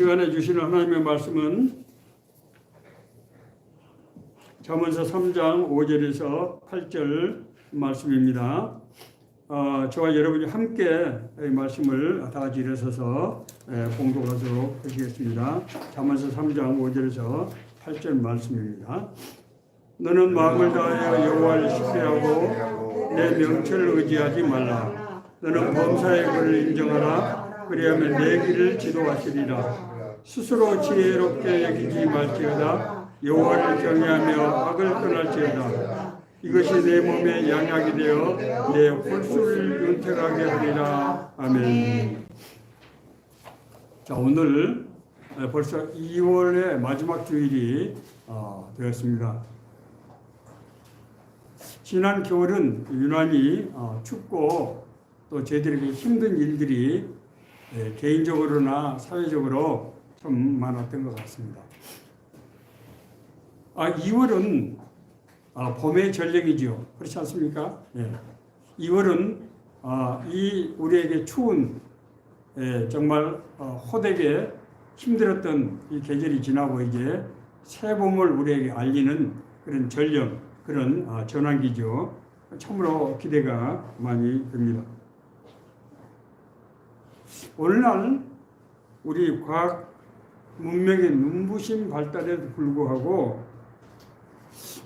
시간에 주시는 하나님의 말씀은 잠언서 3장 5절에서 8절 말씀입니다. 저와 여러분이 함께 이 말씀을 다 같이 일어서서 봉독하도록 하시겠습니다. 잠언서 3장 5절에서 8절 말씀입니다. 너는 마음을 다하여 여호와를 신뢰하고 내 명철을 의지하지 말라. 너는 범사의 글을 인정하라. 그리하면 내 길을 지도하시리라. 스스로 지혜롭게 여기지 말지어다. 여호와를 경외하며 악을 떠날지어다. 이것이 내 몸에 양약이 되어 내 홀수를 윤택하게 하리라. 아멘. 자, 오늘 벌써 2월의 마지막 주일이 되었습니다. 지난 겨울은 유난히 춥고 또 저희들에게 힘든 일들이 개인적으로나 사회적으로 좀 많았던 것 같습니다. 2월은 봄의 전령이지요. 그렇지 않습니까? 2월은 이 우리에게 추운 정말 호되게 힘들었던 이 계절이 지나고 이제 새 봄을 우리에게 알리는 그런 전령, 그런 전환기죠. 참으로 기대가 많이 됩니다. 오늘날 우리 과학 문명의 눈부신 발달에도 불구하고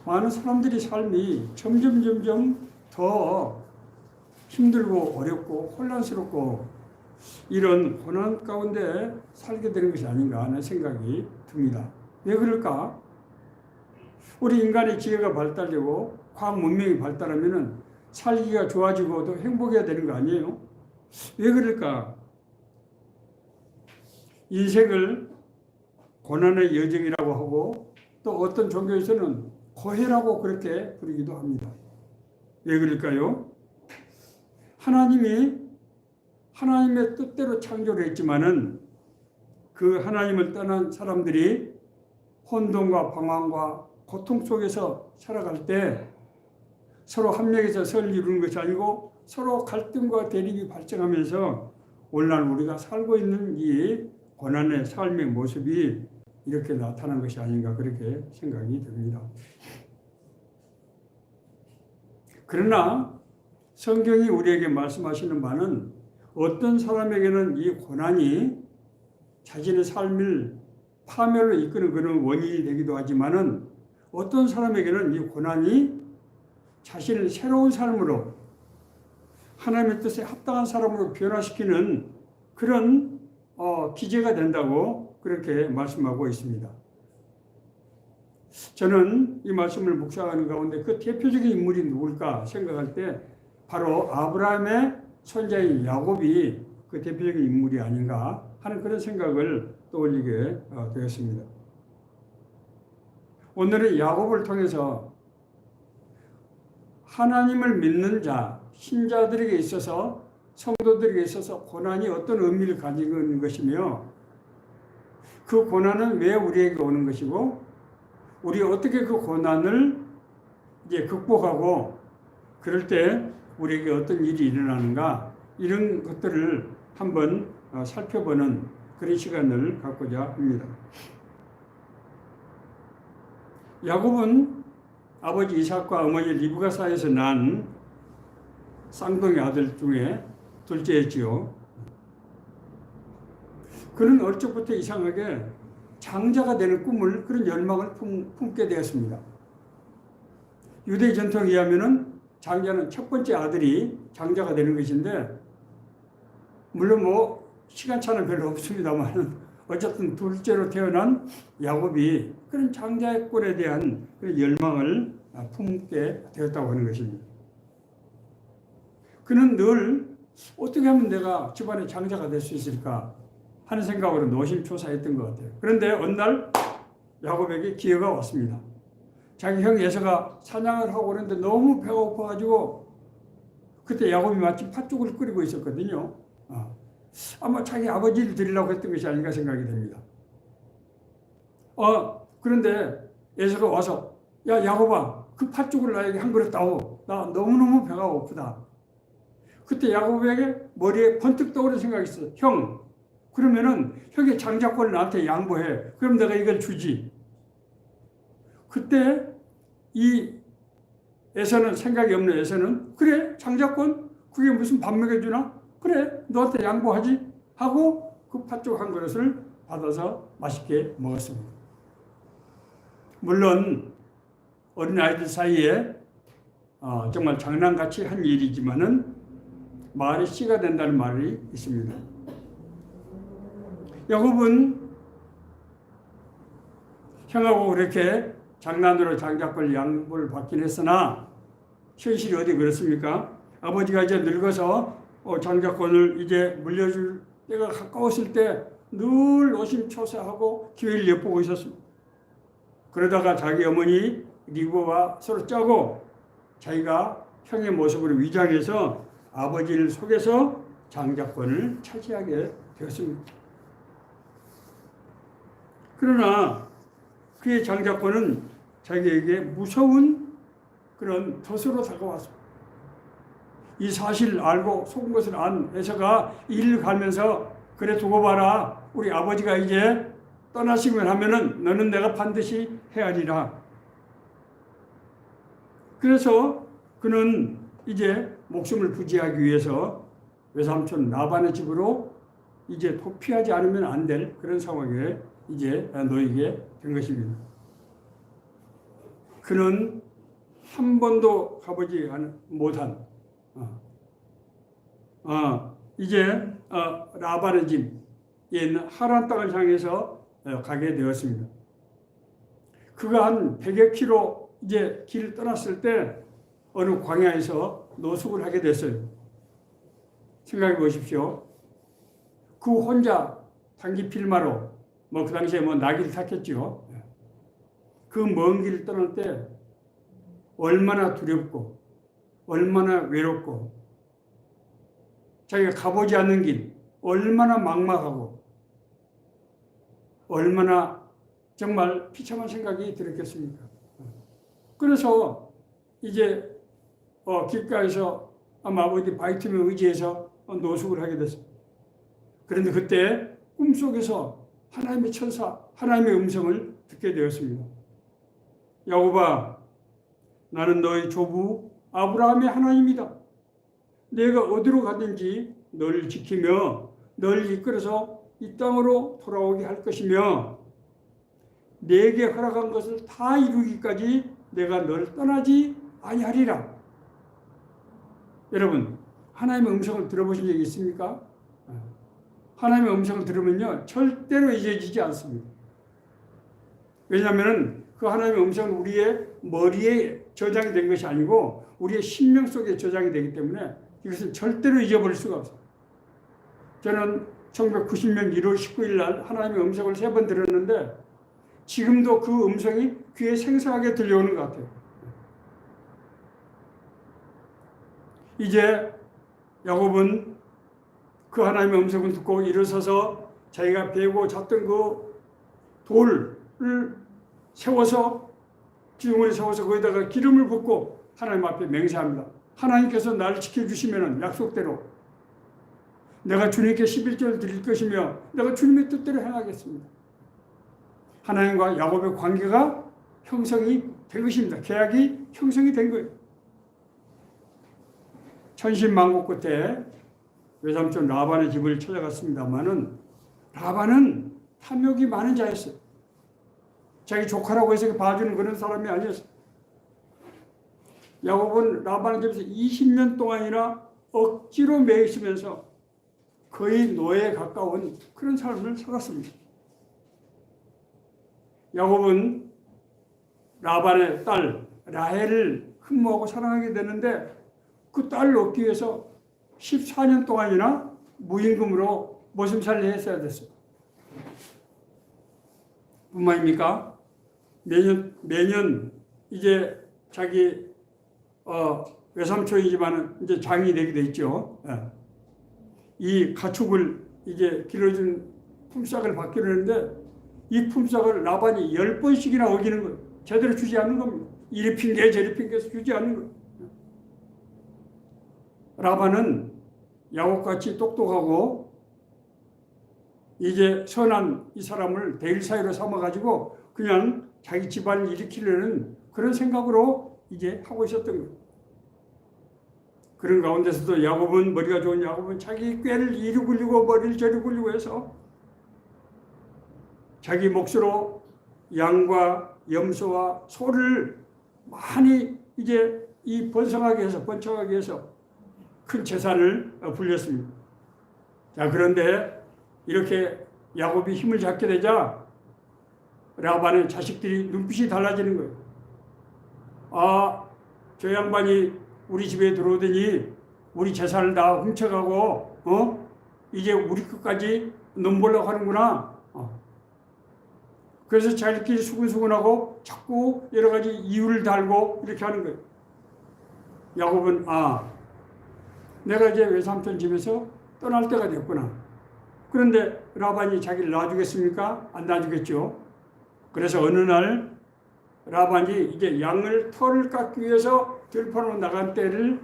많은 사람들이 삶이 점점 더 힘들고 어렵고 혼란스럽고 이런 고난 가운데 살게 되는 것이 아닌가 하는 생각이 듭니다. 왜 그럴까? 우리 인간의 지혜가 발달되고 과학 문명이 발달하면 살기가 좋아지고 더 행복해야 되는 거 아니에요? 왜 그럴까? 인생을 고난의 여정이라고 하고 또 어떤 종교에서는 고해라고 그렇게 부르기도 합니다. 왜 그럴까요? 하나님이 하나님의 뜻대로 창조를 했지만은 그 하나님을 떠난 사람들이 혼돈과 방황과 고통 속에서 살아갈 때 서로 합력해서 선을 이루는 것이 아니고 서로 갈등과 대립이 발생하면서 오늘날 우리가 살고 있는 이 고난의 삶의 모습이 이렇게 나타난 것이 아닌가 그렇게 생각이 듭니다. 그러나 성경이 우리에게 말씀하시는 바는 어떤 사람에게는 이 고난이 자신의 삶을 파멸로 이끄는 그런 원인이 되기도 하지만은 어떤 사람에게는 이 고난이 자신을 새로운 삶으로 하나님의 뜻에 합당한 사람으로 변화시키는 그런 기제가 된다고 그렇게 말씀하고 있습니다. 저는 이 말씀을 묵상하는 가운데 그 대표적인 인물이 누굴까 생각할 때 바로 아브라함의 손자인 야곱이 그 대표적인 인물이 아닌가 하는 그런 생각을 떠올리게 되었습니다. 오늘은 야곱을 통해서 하나님을 믿는 자, 신자들에게 있어서 성도들에게 있어서 고난이 어떤 의미를 가지고 있는 것이며 그 고난은 왜 우리에게 오는 것이고 우리 어떻게 그 고난을 이제 극복하고 그럴 때 우리에게 어떤 일이 일어나는가 이런 것들을 한번 살펴보는 그런 시간을 갖고자 합니다. 야곱은 아버지 이삭과 어머니 리브가 사이에서 난 쌍둥이 아들 중에 둘째였지요. 그는 어릴 적부터 이상하게 장자가 되는 꿈을 그런 열망을 품게 되었습니다. 유대 전통에 의하면은 장자는 첫 번째 아들이 장자가 되는 것인데 물론 시간차는 별로 없습니다만 어쨌든 둘째로 태어난 야곱이 그런 장자의 꼴에 대한 그런 열망을 품게 되었다고 하는 것입니다. 그는 늘 어떻게 하면 내가 집안의 장자가 될 수 있을까 하는 생각으로 노심초사했던 것 같아요. 그런데 어느 날 야곱에게 기회가 왔습니다. 자기 형 에서가 사냥을 하고 그러는데 너무 배가 고파가지고 그때 야곱이 마침 팥죽을 끓이고 있었거든요. 아마 자기 아버지를 드리려고 했던 것이 아닌가 생각이 됩니다. 그런데 에서가 와서 야 야곱아 그 팥죽을 나에게 한 그릇 다오. 나 너무너무 배가 고프다. 그때 야곱에게 머리에 번뜩 떠오른 생각이 있어요. 형 그러면은 형의 장자권을 나한테 양보해. 그럼 내가 이걸 주지. 그때 이 에서는, 생각이 없는 에서는, 그래 장자권 그게 무슨 밥 먹여주나? 그래 너한테 양보하지 하고 그 팥죽 한 그릇을 받아서 맛있게 먹었습니다. 물론 어린아이들 사이에 정말 장난같이 한 일이지만은 말이 씨가 된다는 말이 있습니다. 야곱은 형하고 그렇게 장난으로 장자권 양보를 받긴 했으나 현실이 어디 그렇습니까? 아버지가 이제 늙어서 장자권을 이제 물려줄 때가 가까웠을 때 늘 노심초사하고 기회를 엿보고 있었습니다. 그러다가 자기 어머니 리브와 서로 짜고 자기가 형의 모습으로 위장해서 아버지를 속여서 장자권을 차지하게 되었습니다. 그러나 그의 장자권은 자기에게 무서운 그런 덫으로 다가왔습니다. 이 사실을 알고 속은 것을 안 에서가 이를 가면서 그래 두고 봐라. 우리 아버지가 이제 떠나시면 하면은 너는 내가 반드시 헤아리라. 그래서 그는 이제 목숨을 부지하기 위해서 외삼촌 라반의 집으로 이제 도피하지 않으면 안 될 그런 상황에 이제 놓이게 된 것입니다. 그는 한 번도 가보지 못한 이제 라반의 집에 있는 하란 땅을 향해서 가게 되었습니다. 그가 한 100여 킬로 이제 길을 떠났을 때 어느 광야에서 노숙을 하게 됐어요. 생각해 보십시오. 그 혼자 단기 필마로 그 당시에 나귀를 탔겠죠. 그 먼 길을 떠날 때 얼마나 두렵고 얼마나 외롭고 자기가 가보지 않는 길 얼마나 막막하고 얼마나 정말 비참한 생각이 들었겠습니까? 그래서 이제 길가에서 아마 어디 바이틈에 의지해서 노숙을 하게 됐습니다. 그런데 그때 꿈속에서 하나님의 천사, 하나님의 음성을 듣게 되었습니다. 야곱아, 나는 너의 조부 아브라함의 하나님이다. 내가 어디로 가든지 너를 지키며 너를 이끌어서 이 땅으로 돌아오게 할 것이며 내게 허락한 것을 다 이루기까지 내가 너를 떠나지 아니하리라. 여러분, 하나님의 음성을 들어보신 적이 있습니까? 하나님의 음성을 들으면요 절대로 잊어지지 않습니다. 왜냐하면 그 하나님의 음성은 우리의 머리에 저장이 된 것이 아니고 우리의 심령 속에 저장이 되기 때문에 이것은 절대로 잊어버릴 수가 없어요. 저는 1990년 1월 19일 날 하나님의 음성을 3번 들었는데 지금도 그 음성이 귀에 생생하게 들려오는 것 같아요. 이제 야곱은 그 하나님의 음성을 듣고 일어서서 자기가 베고 잤던 그 돌을 세워서 기둥을 세워서 거기다가 기름을 붓고 하나님 앞에 맹세합니다. 하나님께서 나를 지켜주시면 약속대로 내가 주님께 11조를 드릴 것이며 내가 주님의 뜻대로 행하겠습니다. 하나님과 야곱의 관계가 형성이 된 것입니다. 계약이 형성이 된 거예요. 천신만고 끝에 외삼촌 라반의 집을 찾아갔습니다마는 라반은 탐욕이 많은 자였어요. 자기 조카라고 해서 봐주는 그런 사람이 아니었어요. 야곱은 라반의 집에서 20년 동안이나 억지로 매여 있으면서 거의 노예에 가까운 그런 삶을 살았습니다. 야곱은 라반의 딸 라헬을 흠모하고 사랑하게 되는데 그 딸을 얻기 위해서 14년 동안이나 무임금으로 모심살이 했어야 됐어요. 뿐만입니까? 매년 이제 자기 외삼촌이지만 이제 장이 되게 돼 있죠. 이 가축을 이제 길러준 품삯을 받기로 했는데 이 품삯을 라반이 10번씩이나 어기는 거예요. 제대로 주지 않는 겁니다. 이리 핑계 저리 핑계해서 주지 않는 거예요. 라반은 야곱같이 똑똑하고 이제 선한 이 사람을 대일사유로 삼아가지고 그냥 자기 집안을 일으키려는 그런 생각으로 이제 하고 있었던 거예요. 그런 가운데서도 야곱은 머리가 좋은 야곱은 자기 꾀를 이리 굴리고 머리를 저리 굴리고 해서 자기 몫으로 양과 염소와 소를 많이 이제 이 번성하게 해서 큰 재산을 불렸습니다. 자, 그런데 이렇게 야곱이 힘을 잡게 되자 라반의 자식들이 눈빛이 달라지는 거예요. 아, 저 양반이 우리 집에 들어오더니 우리 재산을 다 훔쳐가고 이제 우리 것까지 넘보려고 하는구나. 그래서 자기들끼리 수근수근하고 자꾸 여러 가지 이유를 달고 이렇게 하는 거예요. 야곱은 내가 이제 외삼촌 집에서 떠날 때가 됐구나. 그런데 라반이 자기를 놔주겠습니까? 안 놔주겠죠. 그래서 어느 날 라반이 이제 양을 털을 깎기 위해서 들판으로 나간 때를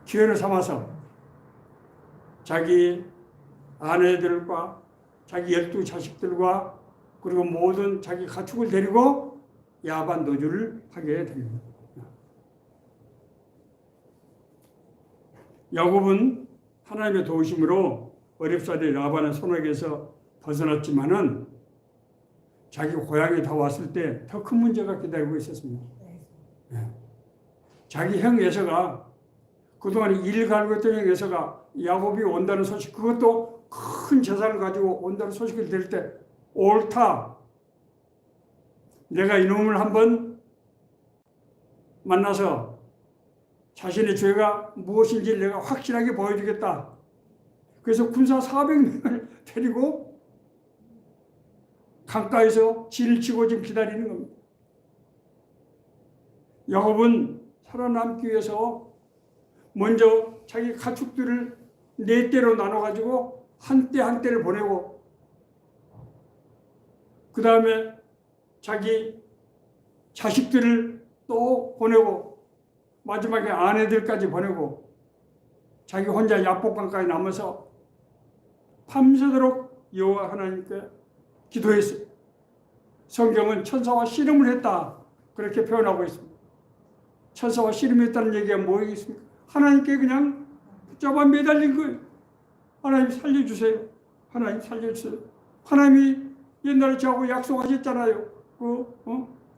기회로 삼아서 자기 아내들과 자기 12자식들과 그리고 모든 자기 가축을 데리고 야반 노주를 하게 됩니다. 야곱은 하나님의 도우심으로 어렵사리 라반의 손에게서 벗어났지만은 자기 고향에 다 왔을 때 더 큰 문제가 기다리고 있었습니다. 자기 형 에서가 그동안 일 갈고 했던 형 에서가 야곱이 온다는 소식, 그것도 큰 재산을 가지고 온다는 소식을 들을 때 옳다. 내가 이놈을 한번 만나서 자신의 죄가 무엇인지 내가 확실하게 보여주겠다. 그래서 군사 400명을 데리고 강가에서 진을 치고 지금 기다리는 겁니다. 야곱은 살아남기 위해서 먼저 자기 가축들을 4떼로 나눠가지고 한 떼를 보내고 그 다음에 자기 자식들을 또 보내고 마지막에 아내들까지 보내고 자기 혼자 야복강가에 남아서 밤새도록 여호와 하나님께 기도했어요. 성경은 천사와 씨름을 했다 그렇게 표현하고 있습니다. 천사와 씨름했다는 얘기가 뭐겠습니까? 하나님께 그냥 붙잡아 매달린 거예요. 하나님 살려주세요. 하나님 살려주세요. 하나님이 옛날에 저하고 약속하셨잖아요.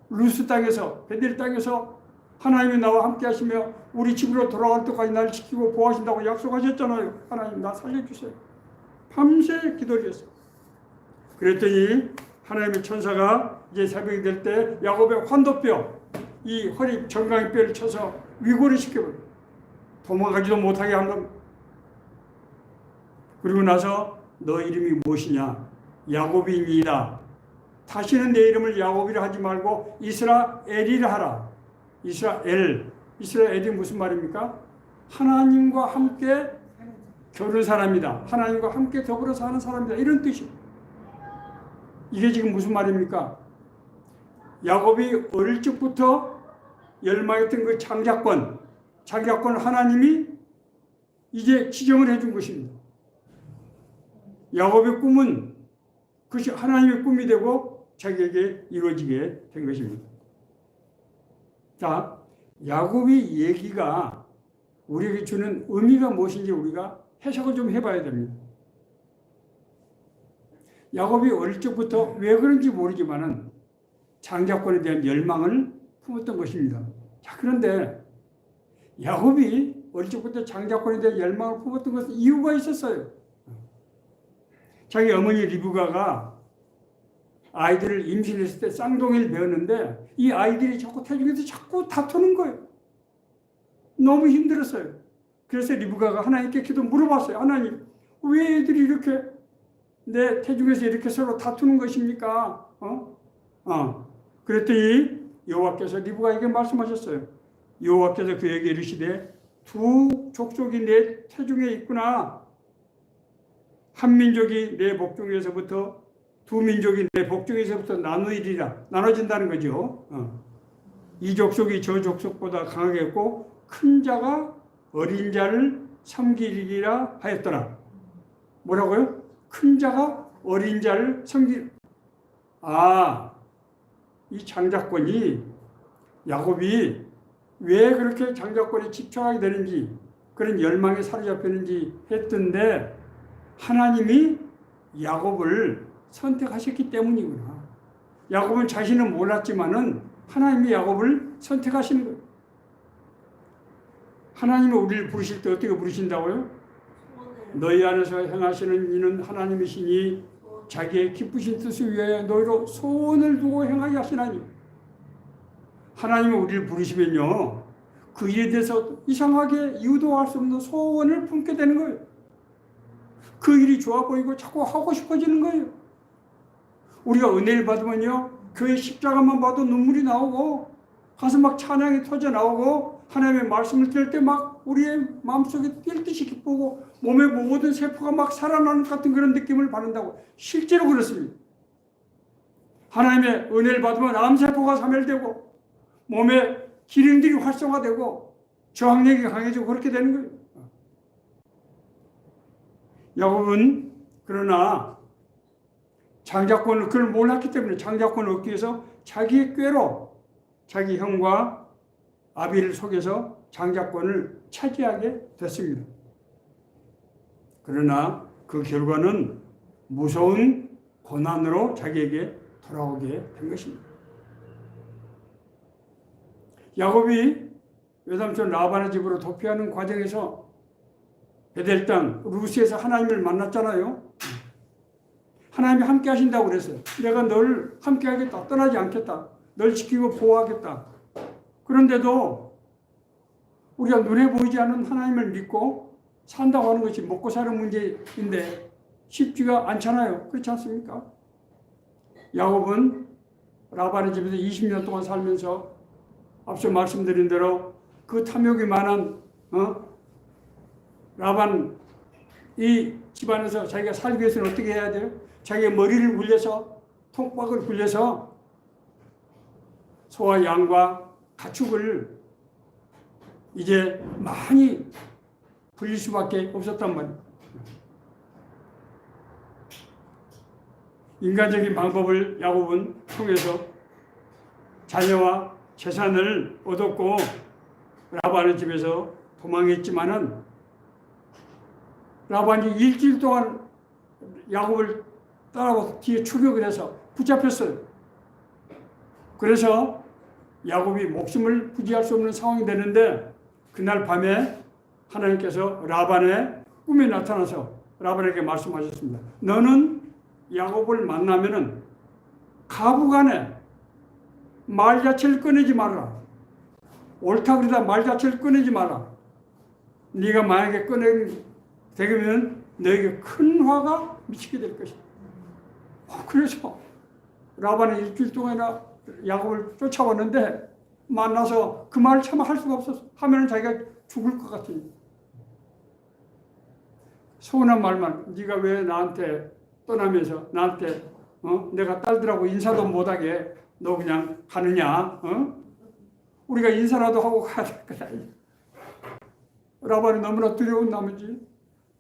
루스 땅에서 베델 땅에서 하나님이 나와 함께 하시며 우리 집으로 돌아갈 때까지 날 지키고 보호하신다고 약속하셨잖아요. 하나님 나 살려주세요. 밤새 기도를 했어요. 그랬더니 하나님의 천사가 이제 새벽이 될 때 야곱의 환도뼈, 이 허리 정강이 뼈를 쳐서 위골을 시켜버려요. 도망가지도 못하게 한 겁니다. 그리고 나서 너 이름이 무엇이냐? 야곱이니이다. 다시는 내 이름을 야곱이라 하지 말고 이스라엘이라 하라. 이스라엘이 무슨 말입니까? 하나님과 함께 겨룬 사람이다. 하나님과 함께 더불어 사는 사람이다. 이런 뜻이에요. 이게 지금 무슨 말입니까? 야곱이 어릴 적부터 열망했던 그 장자권 하나님이 이제 지정을 해준 것입니다. 야곱의 꿈은 그것이 하나님의 꿈이 되고 자기에게 이루어지게 된 것입니다. 자, 야곱의 얘기가 우리에게 주는 의미가 무엇인지 우리가 해석을 좀 해봐야 됩니다. 야곱이 어릴 적부터 왜 그런지 모르지만은 장자권에 대한 열망을 품었던 것입니다. 자, 그런데 야곱이 어릴 적부터 장자권에 대한 열망을 품었던 것은 이유가 있었어요. 자기 어머니 리브가가 아이들을 임신했을 때 쌍둥이를 배웠는데 이 아이들이 자꾸 태중에서 자꾸 다투는 거예요. 너무 힘들었어요. 그래서 리브가가 하나님께 기도 물어봤어요. 하나님, 왜 애들이 이렇게 내 태중에서 이렇게 서로 다투는 것입니까? 그랬더니 여호와께서 리브가에게 말씀하셨어요. 여호와께서 그에게 이르시되 두 족속이 내 태중에 있구나. 한 민족이 내 복중에서부터 두 민족이 내 복중에서부터 나눠진다는 거죠. 이 족속이 저 족속보다 강하겠고 큰 자가 어린 자를 섬기리라 하였더라. 뭐라고요? 큰 자가 어린 자를 섬기. 이 장자권이 야곱이 왜 그렇게 장자권에 집착하게 되는지, 그런 열망에 사로잡혔는지 했던데 하나님이 야곱을 선택하셨기 때문이구나. 야곱은 자신은 몰랐지만은 하나님이 야곱을 선택하시는 거예요. 하나님은 우리를 부르실 때 어떻게 부르신다고요? 너희 안에서 행하시는 이는 하나님이시니 자기의 기쁘신 뜻을 위하여 너희로 소원을 두고 행하게 하시나니. 하나님은 우리를 부르시면요, 그 일에 대해서 이상하게 유도할 수 없는 소원을 품게 되는 거예요. 그 일이 좋아 보이고 자꾸 하고 싶어지는 거예요. 우리가 은혜를 받으면요, 교회 십자가만 봐도 눈물이 나오고 가슴 막 찬양이 터져 나오고 하나님의 말씀을 들을 때 막 우리의 마음속에 뛸 듯이 기쁘고 몸의 모든 세포가 막 살아나는 같은 그런 느낌을 받는다고. 실제로 그렇습니다. 하나님의 은혜를 받으면 암세포가 사멸되고 몸의 기능들이 활성화되고 저항력이 강해지고 그렇게 되는 거예요. 야곱은 그러나 장자권을 그걸 몰랐기 때문에 장자권을 얻기 위해서 자기의 꾀로 자기 형과 아비를 속여서 장자권을 차지하게 됐습니다. 그러나 그 결과는 무서운 고난으로 자기에게 돌아오게 된 것입니다. 야곱이 외삼촌 라반의 집으로 도피하는 과정에서 베델 땅 루스에서 하나님을 만났잖아요. 하나님이 함께 하신다고 그랬어요. 내가 널 함께 하겠다. 떠나지 않겠다. 널 지키고 보호하겠다. 그런데도 우리가 눈에 보이지 않는 하나님을 믿고 산다고 하는 것이 먹고 사는 문제인데 쉽지가 않잖아요. 그렇지 않습니까? 야곱은 라반의 집에서 20년 동안 살면서 앞서 말씀드린 대로 그 탐욕이 많은 라반 이 집안에서 자기가 살기 위해서는 어떻게 해야 돼요? 자기의 머리를 굴려서 통박을 굴려서 소와 양과 가축을 이제 많이 불릴 수밖에 없었단 말이에요. 인간적인 방법을 야곱은 통해서 자녀와 재산을 얻었고 라반의 집에서 도망했지만은 라반이 일주일 동안 야곱을 따라와서 뒤에 추격을 해서 붙잡혔어요. 그래서 야곱이 목숨을 부지할 수 없는 상황이 되는데 그날 밤에 하나님께서 라반의 꿈에 나타나서 라반에게 말씀하셨습니다. 너는 야곱을 만나면은 가부간에 말 자체를 꺼내지 마라. 옳다 그러다 말 자체를 꺼내지 마라. 네가 만약에 꺼내게 되면 너에게 큰 화가 미치게 될 것이다. 그래서 라반은 일주일 동안이나 야곱을 쫓아왔는데 만나서 그 말을 참 할 수가 없었어. 하면은 자기가 죽을 것 같으니. 서운한 말만, 네가 왜 나한테 떠나면서 나한테 내가 딸들하고 인사도 못하게 너 그냥 가느냐? 우리가 인사라도 하고 가야 될 거다. 라반이 너무나 두려운 나머지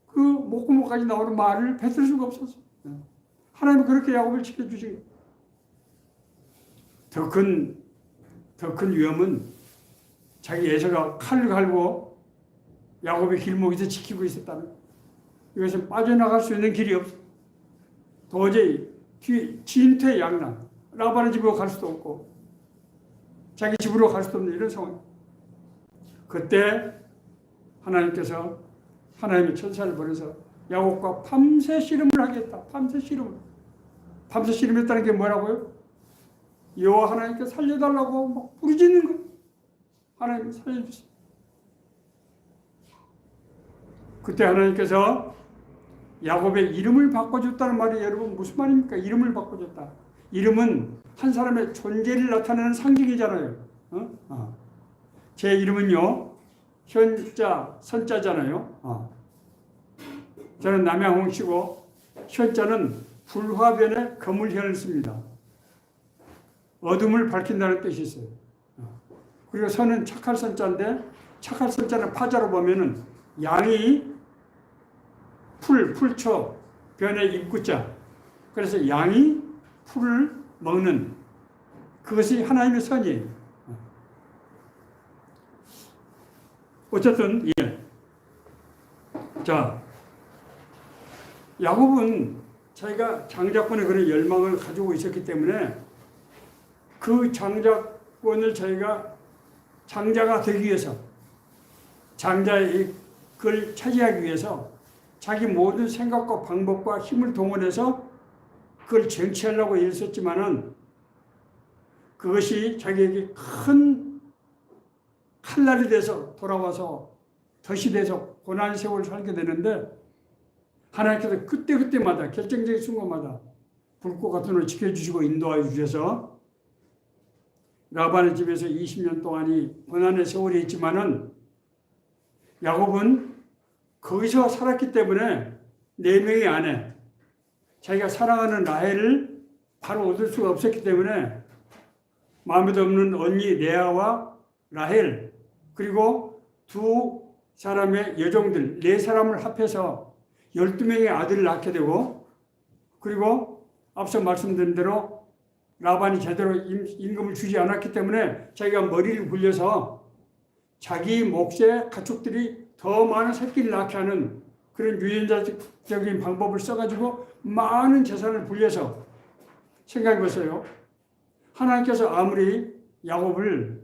그 목구멍까지 나오는 말을 뱉을 수가 없었어. 하나님은 그렇게 야곱을 지켜주신 더 큰 위험은 자기 에서가 칼을 갈고 야곱의 길목에서 지키고 있었다는 거예요. 이것은 빠져나갈 수 있는 길이 없어. 도저히 진퇴양난. 라반의 집으로 갈 수도 없고 자기 집으로 갈 수도 없는 이런 상황. 그때 하나님께서 하나님의 천사를 보내서 야곱과 밤새 씨름을 하겠다. 밤새 씨름을. 밤새 씨름했다는 게 뭐라고요? 여호와 하나님께 살려달라고 막 부르짖는 거예요. 하나님 살려주세요. 그때 하나님께서 야곱의 이름을 바꿔줬다는 말이 여러분 무슨 말입니까? 이름을 바꿔줬다. 이름은 한 사람의 존재를 나타내는 상징이잖아요. 제 이름은요 현자 선자잖아요. 저는 남양홍 씨고 현자는 불화변에 거물현을 씁니다. 어둠을 밝힌다는 뜻이 있어요. 그리고 선은 착할 선자인데 착할 선자는 파자로 보면은 양이 풀초 변의 입구자. 그래서 양이 풀을 먹는 그것이 하나님의 선이에요. 어쨌든 예. 자, 야곱은 자기가 장자권의 그런 열망을 가지고 있었기 때문에 그 장자권을 자기가 장자가 되기 위해서 장자의 그걸 차지하기 위해서 자기 모든 생각과 방법과 힘을 동원해서 그걸 쟁취하려고 일썼지만은 그것이 자기에게 큰 칼날이 돼서 돌아와서 덫이 돼서 고난의 세월을 살게 되는데 하나님께서 그때그때마다 결정적인 순간마다 불꽃 같은 걸 지켜주시고 인도하여 주셔서 라반의 집에서 20년 동안이 고난의 세월이 있지만은 야곱은 거기서 살았기 때문에 4명의 아내 자기가 사랑하는 라헬을 바로 얻을 수가 없었기 때문에 마음에도 없는 언니 레아와 라헬 그리고 두 사람의 여종들 4사람을 합해서 12명의 아들을 낳게 되고 그리고 앞서 말씀드린 대로 라반이 제대로 임금을 주지 않았기 때문에 자기가 머리를 굴려서 자기 몫의 가축들이 더 많은 새끼를 낳게 하는 그런 유전자적인 방법을 써가지고 많은 재산을 불려서 생각해보세요. 하나님께서 아무리 야곱을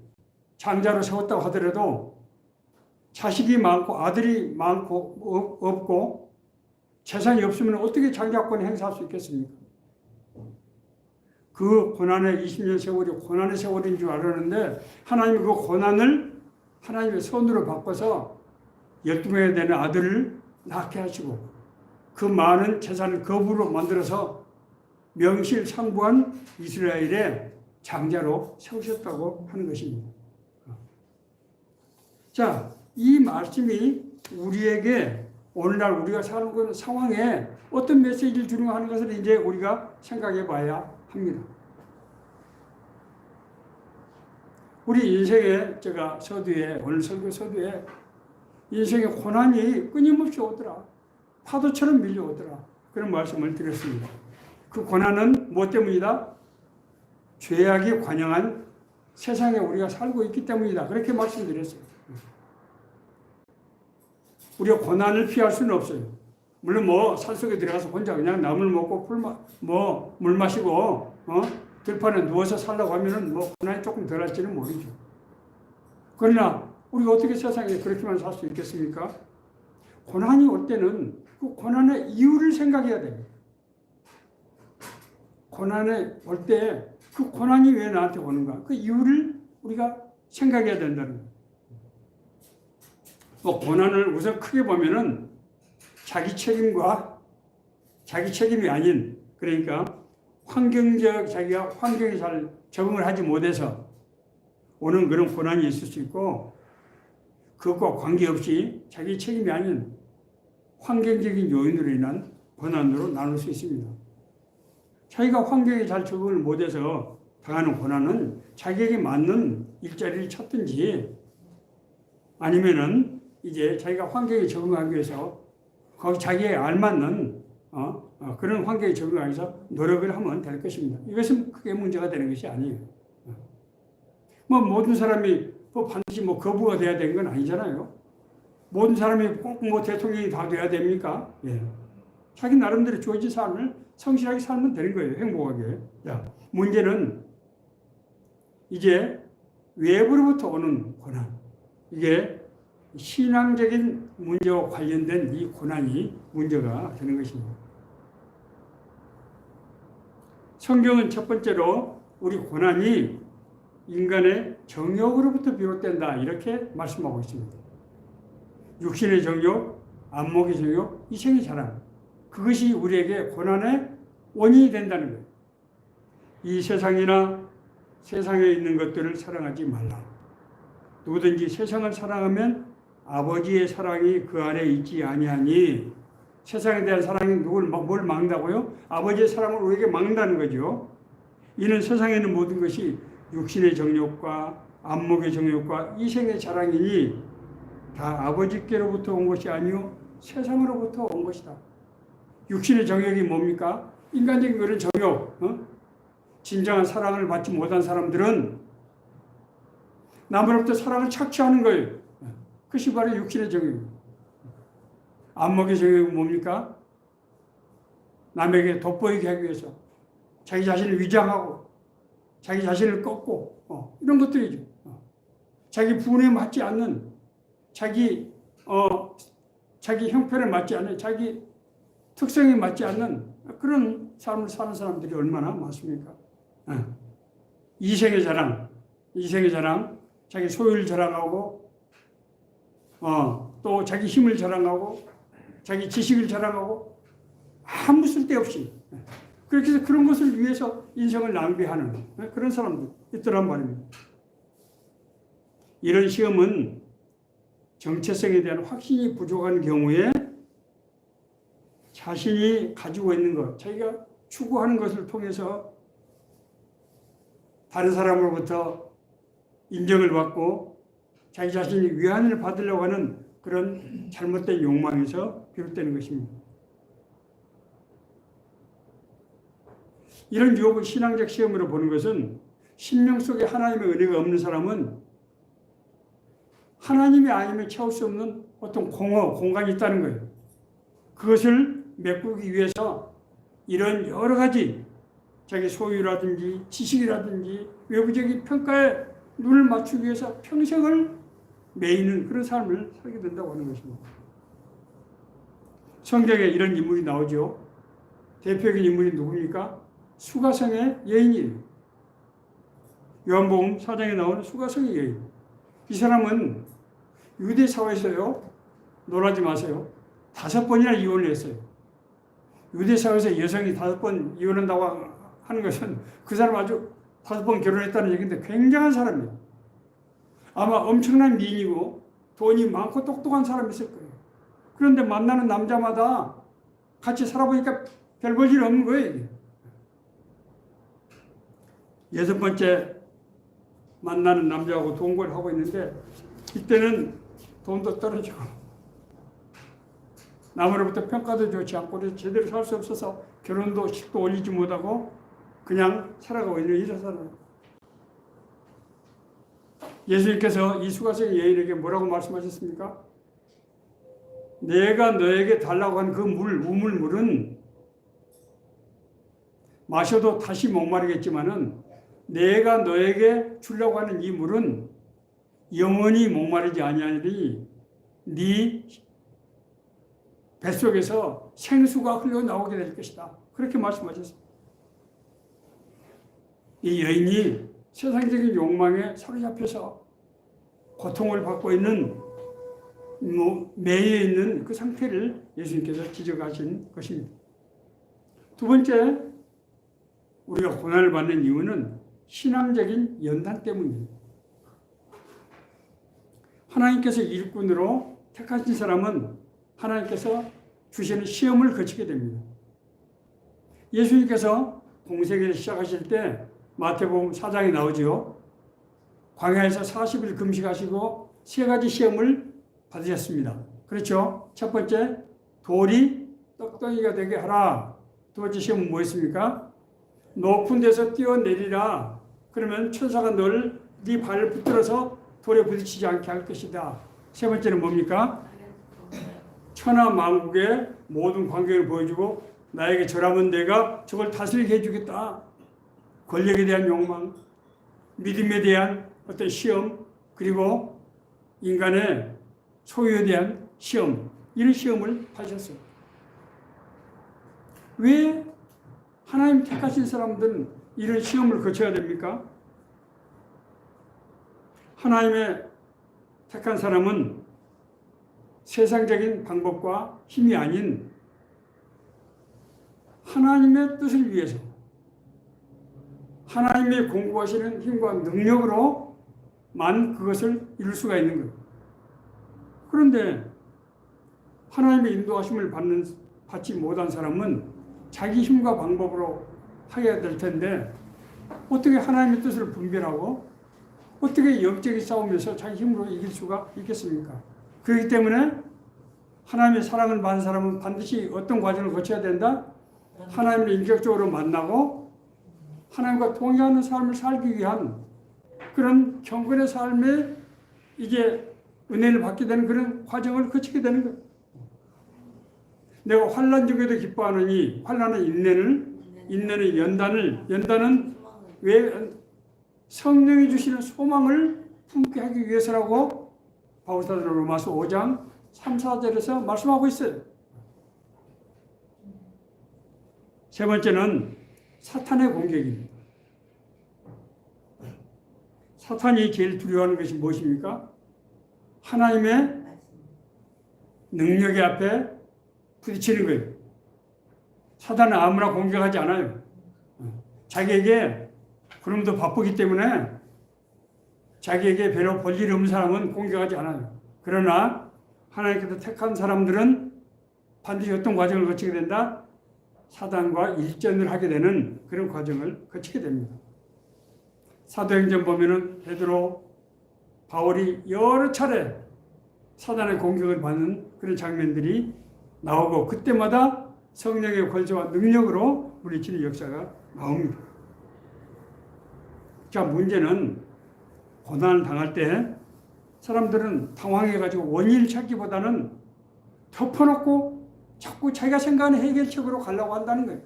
장자로 세웠다고 하더라도 자식이 많고 아들이 많고 없고 재산이 없으면 어떻게 장자권을 행사할 수 있겠습니까? 그 고난의 20년 세월이 고난의 세월인 줄 알았는데 하나님이 그 고난을 하나님의 손으로 바꿔서 12명에 되는 아들을 낳게 하시고 그 많은 재산을 거부로 만들어서 명실상부한 이스라엘의 장자로 세우셨다고 하는 것입니다. 자, 이 말씀이 우리에게 오늘날 우리가 사는 그런 상황에 어떤 메시지를 주는가 하는 것을 이제 우리가 생각해 봐야 합니다. 우리 인생에 제가 서두에 오늘 설교 서두에 인생의 고난이 끊임없이 오더라. 파도처럼 밀려오더라. 그런 말씀을 드렸습니다. 그 고난은 무엇 때문이다? 죄악이 관영한 세상에 우리가 살고 있기 때문이다. 그렇게 말씀드렸어요. 우리가 고난을 피할 수는 없어요. 물론 뭐 산속에 들어가서 혼자 그냥 나물 먹고 물 마시고 들판에 누워서 살라고 하면은 뭐 고난이 조금 덜할지는 모르죠. 그러나 우리가 어떻게 세상에 그렇게만 살 수 있겠습니까? 고난이 올 때는 그 고난의 이유를 생각해야 됩니다. 고난에 올 때 그 고난이 왜 나한테 오는가? 그 이유를 우리가 생각해야 된다는 거예요. 뭐 고난을 우선 크게 보면은 자기 책임이 아닌 그러니까 자기가 환경에 잘 적응을 하지 못해서 오는 그런 고난이 있을 수 있고 그것과 관계없이 자기 책임이 아닌 환경적인 요인으로 인한 고난으로 나눌 수 있습니다. 자기가 환경에 잘 적응을 못해서 당하는 고난은 자기에게 맞는 일자리를 찾든지 아니면은 이제 자기가 환경에 적응하기 위해서 거기 자기에 알맞는 그런 환경에 적응하기 위해서 노력을 하면 될 것입니다. 이것은 크게 문제가 되는 것이 아니에요. 뭐 모든 사람이 반드시 거부가 돼야 되는 건 아니잖아요. 모든 사람이 꼭 대통령이 다 돼야 됩니까? 예. 자기 나름대로 주어진 삶을 성실하게 살면 되는 거예요. 행복하게. 자, 문제는 이제 외부로부터 오는 고난. 이게 신앙적인 문제와 관련된 이 고난이 문제가 되는 것입니다. 성경은 첫 번째로 우리 고난이 인간의 정욕으로부터 비롯된다 이렇게 말씀하고 있습니다. 육신의 정욕, 안목의 정욕, 이생의 자랑 그것이 우리에게 고난의 원인이 된다는 거예요. 이 세상이나 세상에 있는 것들을 사랑하지 말라. 누구든지 세상을 사랑하면 아버지의 사랑이 그 안에 있지 아니하니 세상에 대한 사랑이 뭘 막는다고요? 아버지의 사랑을 우리에게 막는다는 거죠. 이는 세상에 있는 모든 것이 육신의 정욕과 안목의 정욕과 이생의 자랑이니 다 아버지께로부터 온 것이 아니요 세상으로부터 온 것이다. 육신의 정욕이 뭡니까? 인간적인 그런 정욕, 진정한 사랑을 받지 못한 사람들은 남으로부터 사랑을 착취하는 거예요. 그것이 바로 육신의 정욕입니다. 안목의 정욕이 뭡니까? 남에게 돋보이게 하기 위해서 자기 자신을 위장하고 자기 자신을 꺾고 이런 것들이죠. 자기 분에 맞지 않는 자기 형편에 맞지 않는 자기 특성에 맞지 않는 그런 삶을 사는 사람들이 얼마나 많습니까? 이생의 자랑, 자기 소유를 자랑하고 또 자기 힘을 자랑하고 자기 지식을 자랑하고 아무 쓸데없이 그렇게 해서 그런 것을 위해서 인생을 낭비하는 그런 사람들 있더란 말입니다. 이런 시험은 정체성에 대한 확신이 부족한 경우에 자신이 가지고 있는 것, 자기가 추구하는 것을 통해서 다른 사람으로부터 인정을 받고 자기 자신이 위안을 받으려고 하는 그런 잘못된 욕망에서 비롯되는 것입니다. 이런 유혹을 신앙적 시험으로 보는 것은 심령 속에 하나님의 은혜가 없는 사람은 하나님이 아니면 채울 수 없는 어떤 공간이 있다는 거예요. 그것을 메꾸기 위해서 이런 여러 가지 자기 소유라든지 지식이라든지 외부적인 평가에 눈을 맞추기 위해서 평생을 매이는 그런 삶을 살게 된다고 하는 것입니다. 성경에 이런 인물이 나오죠. 대표적인 인물이 누굽니까? 수가성의 여인이에요. 요한복음 4장에 나오는 수가성의 여인. 이 사람은 유대 사회에서요, 놀라지 마세요. 5번이나 이혼을 했어요. 유대 사회에서 여성이 5번 이혼한다고 하는 것은 그 사람 아주 5번 결혼했다는 얘기인데 굉장한 사람이에요. 아마 엄청난 미인이고 돈이 많고 똑똑한 사람이었을 거예요. 그런데 만나는 남자마다 같이 살아보니까 별 볼 일 없는 거예요. 이게. 6번째 만나는 남자하고 동거를 하고 있는데 이때는 돈도 떨어지고 남으로부터 평가도 좋지 않고 제대로 살 수 없어서 결혼도 식도 올리지 못하고 그냥 살아가고 있는 이런 사람. 예수님께서 이 수가성의 여인에게 뭐라고 말씀하셨습니까? 내가 너에게 달라고 한 그 우물물은 마셔도 다시 목마르겠지만은 내가 너에게 주려고 하는 이 물은 영원히 목마르지 아니하니 네 뱃속에서 생수가 흘러나오게 될 것이다. 그렇게 말씀하셨습니다. 이 여인이 세상적인 욕망에 사로잡혀서 고통을 받고 있는 매여 있는 그 상태를 예수님께서 지적하신 것입니다. 두 번째, 우리가 고난을 받는 이유는 신앙적인 연단 때문입니다. 하나님께서 일꾼으로 택하신 사람은 하나님께서 주시는 시험을 거치게 됩니다. 예수님께서 공생애를 시작하실 때 마태복음 4장에 나오죠. 광야에서 40일 금식하시고 3가지 시험을 받으셨습니다. 그렇죠? 첫 번째, 돌이 떡덩이가 되게 하라. 두 번째 시험은 뭐였습니까? 높은 데서 뛰어내리라. 그러면 천사가 너를 네 발을 붙들어서 돌에 부딪히지 않게 할 것이다. 세 번째는 뭡니까? 천하 만국의 모든 광경을 보여주고 나에게 절하면 내가 저걸 다스리게 해주겠다. 권력에 대한 욕망, 믿음에 대한 어떤 시험, 그리고 인간의 소유에 대한 시험, 이런 시험을 하셨어요. 왜 하나님 택하신 사람들은 이런 시험을 거쳐야 됩니까? 하나님의 택한 사람은 세상적인 방법과 힘이 아닌 하나님의 뜻을 위해서 하나님의 공부하시는 힘과 능력으로만 그것을 이룰 수가 있는 거예요. 그런데 하나님의 인도하심을 받지 못한 사람은 자기 힘과 방법으로 하게 될 텐데 어떻게 하나님의 뜻을 분별하고 어떻게 영적인 싸움에서 자기 힘으로 이길 수가 있겠습니까? 그렇기 때문에 하나님의 사랑을 받는 사람은 반드시 어떤 과정을 거쳐야 된다? 하나님을 인격적으로 만나고 하나님과 동의하는 삶을 살기 위한 그런 경건의 삶에 이게 은혜를 받게 되는 그런 과정을 거치게 되는 거예요. 내가 환난 중에도 기뻐하느니 환난은 인내는 연단은 왜 성령이 주시는 소망을 품게 하기 위해서라고 바울사도 로마서 5장 3, 4절에서 말씀하고 있어요. 세 번째는 사탄의 공격입니다. 사탄이 제일 두려워하는 것이 무엇입니까? 하나님의 능력의 앞에 부딪히는 거예요. 사탄은 아무나 공격하지 않아요. 자기에게 그럼도 바쁘기 때문에 자기에게 별로 볼 일 없는 사람은 공격하지 않아요. 그러나 하나님께서 택한 사람들은 반드시 어떤 과정을 거치게 된다? 사단과 일전을 하게 되는 그런 과정을 거치게 됩니다. 사도행전 보면은 베드로, 바울이 여러 차례 사단의 공격을 받는 그런 장면들이 나오고 그때마다 성령의 권세와 능력으로 물리치는 역사가 나옵니다. 자, 문제는 고난을 당할 때 사람들은 당황해가지고 원인을 찾기보다는 덮어놓고 자꾸 자기가 생각하는 해결책으로 가려고 한다는 거예요.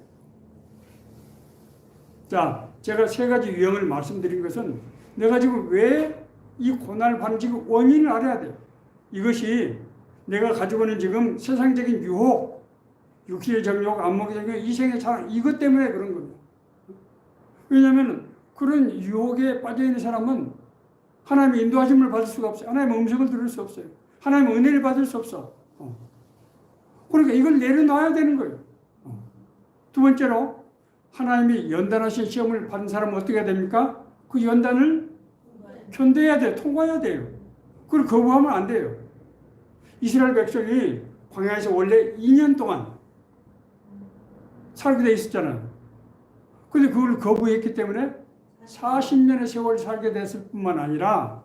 자, 제가 세 가지 유형을 말씀드린 것은 내가 지금 왜 이 고난을 받는 지금 원인을 알아야 돼요. 이것이 내가 가지고 있는 지금 세상적인 유혹, 육신의 정욕, 안목의 정욕, 이생의 자랑 이것 때문에 그런 겁니다. 왜냐하면 그런 유혹에 빠져있는 사람은 하나님의 인도하심을 받을 수가 없어요. 하나님의 음성을 들을 수 없어요. 하나님의 은혜를 받을 수 없어. 그러니까 이걸 내려놔야 되는 거예요. 두 번째로 하나님이 연단하신 시험을 받은 사람은 어떻게 해야 됩니까? 그 연단을 견뎌야 돼요. 통과해야 돼요. 그걸 거부하면 안 돼요. 이스라엘 백성이 광야에서 원래 2년 동안 살게 돼 있었잖아요. 그런데 그걸 거부했기 때문에 40년의 세월을 살게 됐을 뿐만 아니라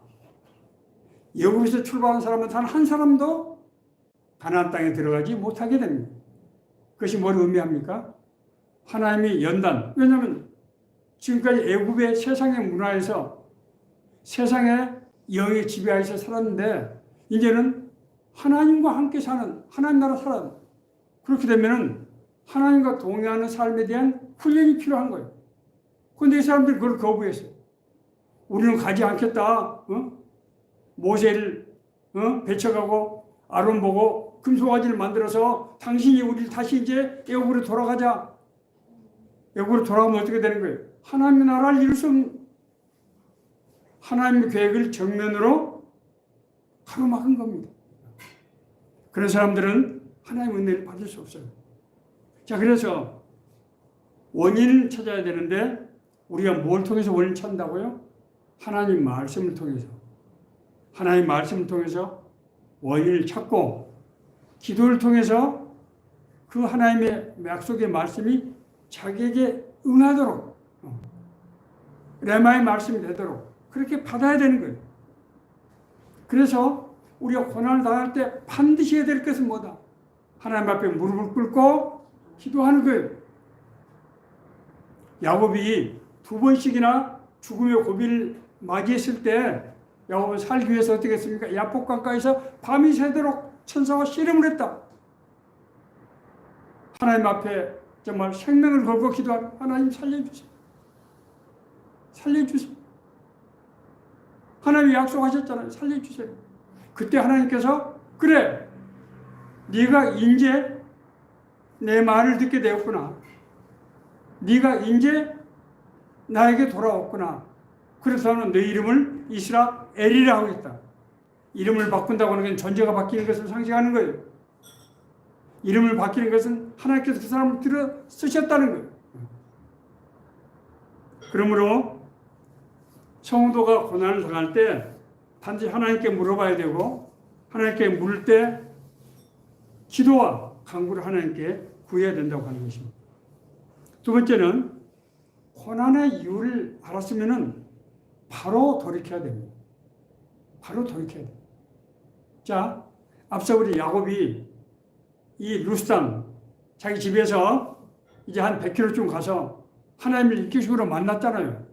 여기서 출발한 사람은 단 한 사람도 가나안 땅에 들어가지 못하게 됩니다. 그것이 뭘 의미합니까? 하나님이 연단. 왜냐하면 지금까지 애굽의 세상의 문화에서 세상의 영의 지배하에서 살았는데 이제는 하나님과 함께 사는 하나님 나라 살아. 그렇게 되면은 하나님과 동행하는 삶에 대한 훈련이 필요한 거예요. 그런데 이 사람들이 그걸 거부했어요. 우리는 가지 않겠다. 모세를 배척하고 아론 보고 금송아지를 만들어서 당신이 우리를 다시 이제 애굽으로 돌아가자. 애굽으로 돌아가면 어떻게 되는 거예요? 하나님의 나라를 이룰 수 없는 하나님의 계획을 정면으로 가로막은 겁니다. 그런 사람들은 하나님의 은혜를 받을 수 없어요. 자, 그래서 원인을 찾아야 되는데 우리가 뭘 통해서 원인을 찾는다고요? 하나님 말씀을 통해서. 하나님 말씀을 통해서 원인을 찾고 기도를 통해서 그 하나님의 약속의 말씀이 자기에게 응하도록 레마의 말씀이 되도록 그렇게 받아야 되는 거예요. 그래서 우리가 고난을 당할 때 반드시 해야 될 것은 뭐다? 하나님 앞에 무릎을 꿇고 기도하는 거예요. 야곱이 2번씩이나 죽음의 고비를 맞이했을 때 야곱은 살기 위해서 어떻게 했습니까? 야복 강가에서 밤이 새도록 천사와 씨름을 했다. 하나님 앞에 정말 생명을 걸고 기도하는 하나님 살려주세요. 살려주세요. 하나님이 약속하셨잖아요. 살려주세요. 그때 하나님께서 그래 네가 이제 내 말을 듣게 되었구나. 네가 이제 나에게 돌아왔구나. 그래서는 내 이름을 이스라엘이라 하고 있다. 이름을 바꾼다고 하는 건 존재가 바뀌는 것을 상징하는 거예요. 이름을 바뀌는 것은 하나님께서 그 사람을 들어 쓰셨다는 거예요. 그러므로 성도가 고난을 당할 때 반드시 하나님께 물어봐야 되고 하나님께 물을 때 기도와 간구를 하나님께 구해야 된다고 하는 것입니다. 두 번째는 고난의 이유를 알았으면 바로 돌이켜야 됩니다. 바로 돌이켜야 돼요. 자, 앞서 우리 야곱이 이 루스당 자기 집에서 이제 한 100km쯤 가서 하나님을 인격식으로 만났잖아요.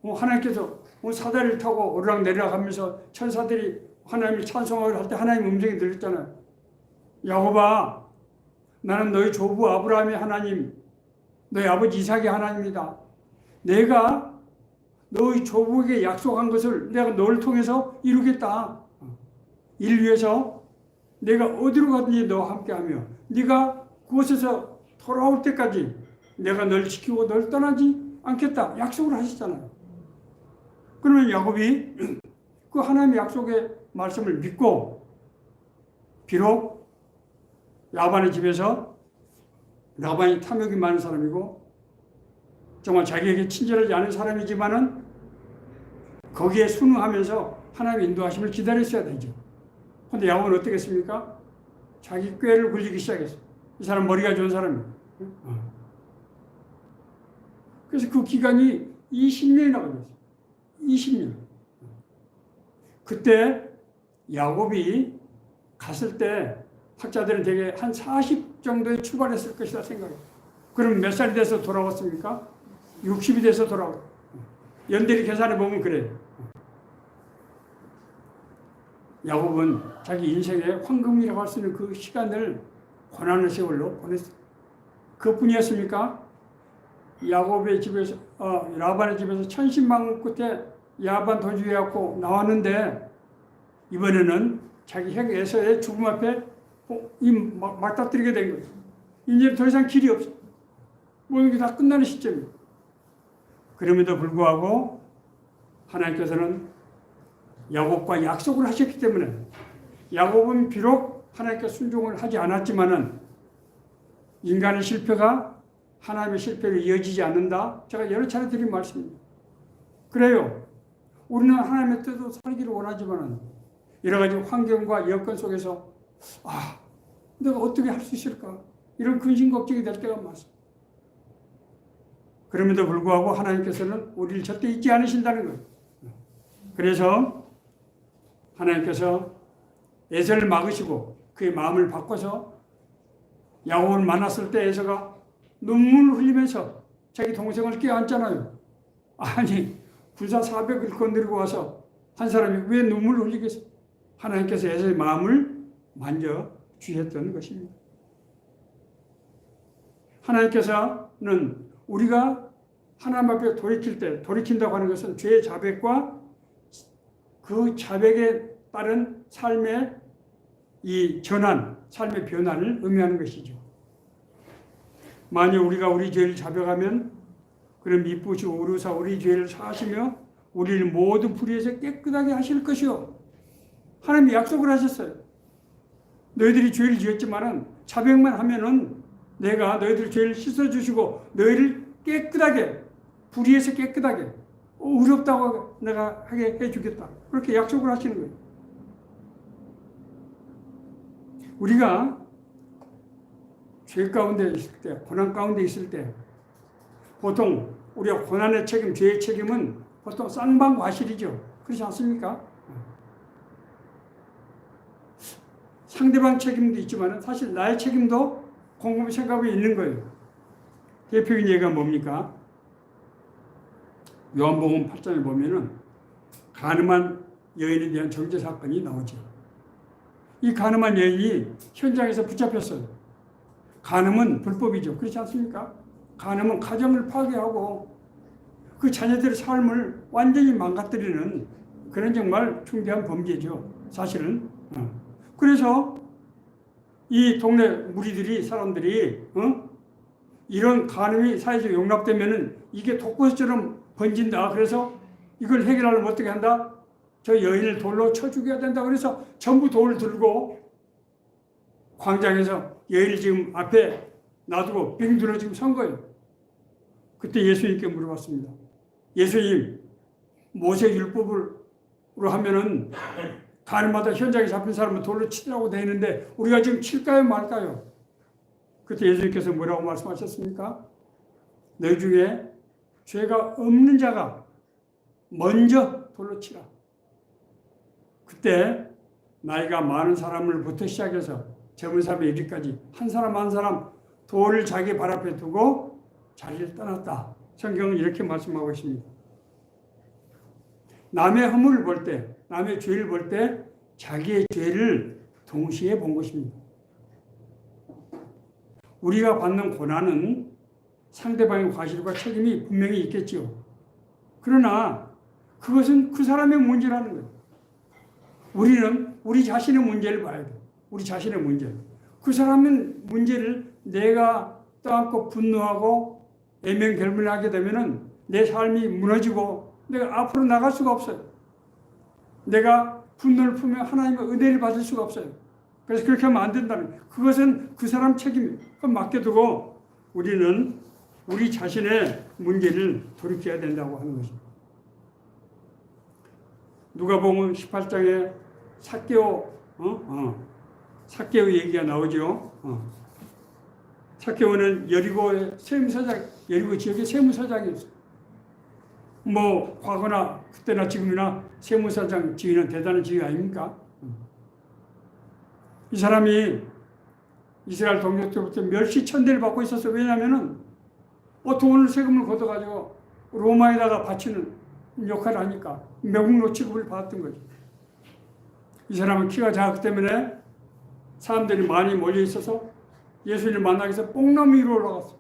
하나님께서 사다리를 타고 오르락내리락 하면서 천사들이 하나님을 찬송하고 할 때 하나님 음성이 들렸잖아요. 야곱아, 나는 너희 조부 아브라함의 하나님, 너희 아버지 이삭의 하나님이다. 내가 너희 조부에게 약속한 것을 내가 너를 통해서 이루겠다. 이를 위해서 내가 어디로 가든지 너와 함께하며 네가 그곳에서 돌아올 때까지 내가 널 지키고 널 떠나지 않겠다. 약속을 하셨잖아요. 그러면 야곱이 그 하나님의 약속의 말씀을 믿고 비록 라반의 집에서 라반이 탐욕이 많은 사람이고 정말 자기에게 친절하지 않은 사람이지만은 거기에 순응하면서 하나님의 인도하심을 기다렸어야 되죠. 그런데 야곱은 어떻게 했습니까? 자기 꾀를 굴리기 시작했어요. 이 사람 머리가 좋은 사람이에요. 그래서 그 기간이 20년이나 걸렸어요. 20년. 그때 야곱이 갔을 때 학자들은 대개 한 40 정도에 출발했을 것이다 생각해요. 그럼 몇 살이 돼서 돌아왔습니까? 60이 돼서 돌아왔어요. 연대리 계산해 보면 그래요. 야곱은 자기 인생의 황금이라고 할 수 있는 그 시간을 고난의 세월로 보냈어요. 그뿐이었습니까? 야곱의 집에서 라반의 집에서 천신망 끝에 야반 도주해갖고 나왔는데 이번에는 자기 형 에서의 죽음 앞에 맞닥뜨리게 된 거예요. 이제 더 이상 길이 없어. 모든 게 다 끝나는 시점이에요. 그럼에도 불구하고 하나님께서는 야곱과 약속을 하셨기 때문에 야곱은 비록 하나님께 순종을 하지 않았지만은 인간의 실패가 하나님의 실패로 이어지지 않는다. 제가 여러 차례 드린 말씀입니다. 그래요. 우리는 하나님의 뜻으로 살기를 원하지만은 여러 가지 환경과 여건 속에서 내가 어떻게 할 수 있을까? 이런 근심 걱정이 될 때가 많습니다. 그럼에도 불구하고 하나님께서는 우리를 절대 잊지 않으신다는 거예요. 그래서 하나님께서 에서를 막으시고 그의 마음을 바꿔서 야곱을 만났을 때 에서가 눈물을 흘리면서 자기 동생을 껴안잖아요. 아니 군사 400을 건드리고 와서 한 사람이 왜 눈물을 흘리겠어요? 하나님께서 에서의 마음을 만져 주셨던 것입니다. 하나님께서는 우리가 하나님 앞에 돌이킨다고 하는 것은 죄의 자백과 그 자백에 따른 삶의 이 전환, 삶의 변화를 의미하는 것이죠. 만약 우리가 우리 죄를 자백하면 그럼 미쁘시고 우루사 우리 죄를 사하시며 우리를 모든 불의에서 깨끗하게 하실 것이요. 하나님이 약속을 하셨어요. 너희들이 죄를 지었지만은 자백만 하면은 내가 너희들 죄를 씻어주시고 너희를 깨끗하게 불의에서 깨끗하게 의롭다고 내가 하게 해주겠다. 그렇게 약속을 하시는 거예요. 우리가 죄 가운데 있을 때, 고난 가운데 있을 때 보통 우리가 고난의 책임, 죄의 책임은 보통 쌍방과실이죠. 그렇지 않습니까? 상대방 책임도 있지만 사실 나의 책임도 곰곰이 생각하고 있는 거예요. 대표적인 예가 뭡니까? 요한복음 8장에 보면은 가늠한 여인에 대한 정죄 사건이 나오죠. 이 가늠한 여인이 현장에서 붙잡혔어요. 간음은 불법이죠. 그렇지 않습니까? 간음은 가정을 파괴하고 그 자녀들의 삶을 완전히 망가뜨리는 그런 정말 중대한 범죄죠. 사실은. 그래서 이 동네 무리들이 사람들이 이런 간음이 사회적으로 용납되면은 이게 독버섯처럼 번진다. 그래서 이걸 해결하려면 어떻게 한다? 저 여인을 돌로 쳐 죽여야 된다. 그래서 전부 돌을 들고 광장에서 여인을 지금 앞에 놔두고 빙둘러 지금 선 거예요. 그때 예수님께 물어봤습니다. 예수님, 모세 율법으로 하면은 가늠하다 현장에 잡힌 사람은 돌로 치라고 되어 있는데 우리가 지금 칠까요 말까요? 그때 예수님께서 뭐라고 말씀하셨습니까? 너희 중에 죄가 없는 자가 먼저 돌로 치라. 그때 나이가 많은 사람을부터 시작해서 젊은 사람의 이르기까지 한 사람 한 사람 돌을 자기 발 앞에 두고 자리를 떠났다. 성경은 이렇게 말씀하고 있습니다. 남의 허물을 볼 때, 남의 죄를 볼 때 자기의 죄를 동시에 본 것입니다. 우리가 받는 고난은 상대방의 과실과 책임이 분명히 있겠지요. 그러나 그것은 그 사람의 문제라는 거예요. 우리는 우리 자신의 문제를 봐야 돼요. 우리 자신의 문제. 그 사람의 문제를 내가 떠안고 분노하고 애명결문하게 되면은 내 삶이 무너지고 내가 앞으로 나갈 수가 없어요. 내가 분노를 품으면 하나님의 은혜를 받을 수가 없어요. 그래서 그렇게 하면 안 된다는 거예요. 그것은 그 사람 책임이에요. 그럼 맡겨두고 우리는 우리 자신의 문제를 돌이켜야 된다고 하는 것입니다. 누가복음 18장에 삭개오 얘기가 나오죠. 삭개오는 여리고의 세무사장, 여리고 지역의 세무사장이었어요. 뭐 과거나 그때나 지금이나 세무사장 지위는 대단한 지위 아닙니까? 이 사람이 이스라엘 동족들부터 멸시천대를 받고 있었어요. 왜냐하면은 돈을 세금을 걷어가지고 로마에다가 바치는 역할을 하니까 매국노 취급을 받았던 거죠. 이 사람은 키가 작기 때문에 사람들이 많이 몰려 있어서 예수님을 만나기 위해서 뽕나무 위로 올라갔어요.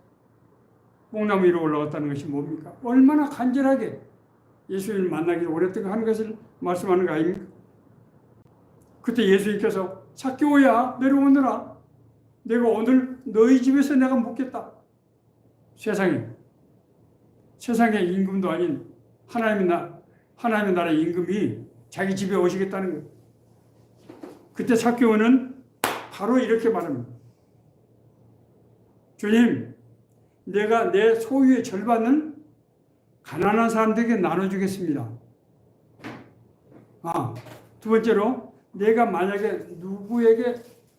뽕나무 위로 올라갔다는 것이 뭡니까? 얼마나 간절하게 예수님을 만나기 위해 오랫동안 하는 것을 말씀하는 거 아닙니까? 그때 예수님께서 삭개오야 내려오너라. 내가 오늘 너희 집에서 내가 묵겠다. 세상의 임금도 아닌 하나님의 나라의 임금이 자기 집에 오시겠다는 거예요. 그때 삭개오는 바로 이렇게 말합니다. 주님, 내가 내 소유의 절반을 가난한 사람들에게 나눠주겠습니다. 두 번째로 내가 만약에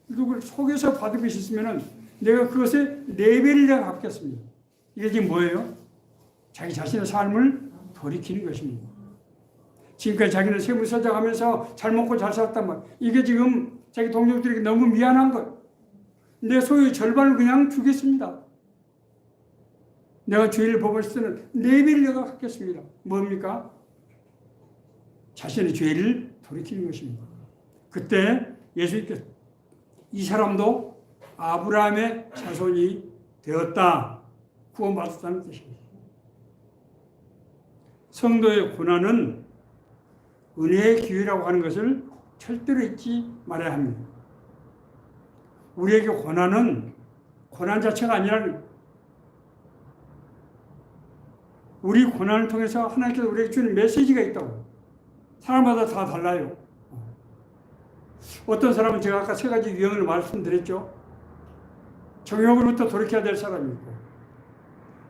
누구를 속여서 받은 것이 있으면 내가 그것의 4배를 내가 갚겠습니다. 이게 지금 뭐예요? 자기 자신의 삶을 돌이키는 것입니다. 지금까지 자기는 세무사장 하면서 잘 먹고 잘 살았단 말이에요. 이게 지금 자기 동료들에게 너무 미안한 거예요. 내 소유의 절반을 그냥 주겠습니다. 내가 죄를 범했을 때는 4배를 내가 갚겠습니다. 뭡니까? 자신의 죄를 돌이키는 것입니다. 그때 예수님께서 이 사람도 아브라함의 자손이 되었다. 구원받았다는 뜻입니다. 성도의 고난은 은혜의 기회라고 하는 것을 절대로 잊지 말아야 합니다. 우리에게 고난은 고난 자체가 아니라 우리 고난을 통해서 하나님께서 우리에게 주는 메시지가 있다고. 사람마다 다 달라요. 어떤 사람은 제가 아까 3가지 유형을 말씀드렸죠. 정욕으로부터 돌이켜야 될 사람이 있고,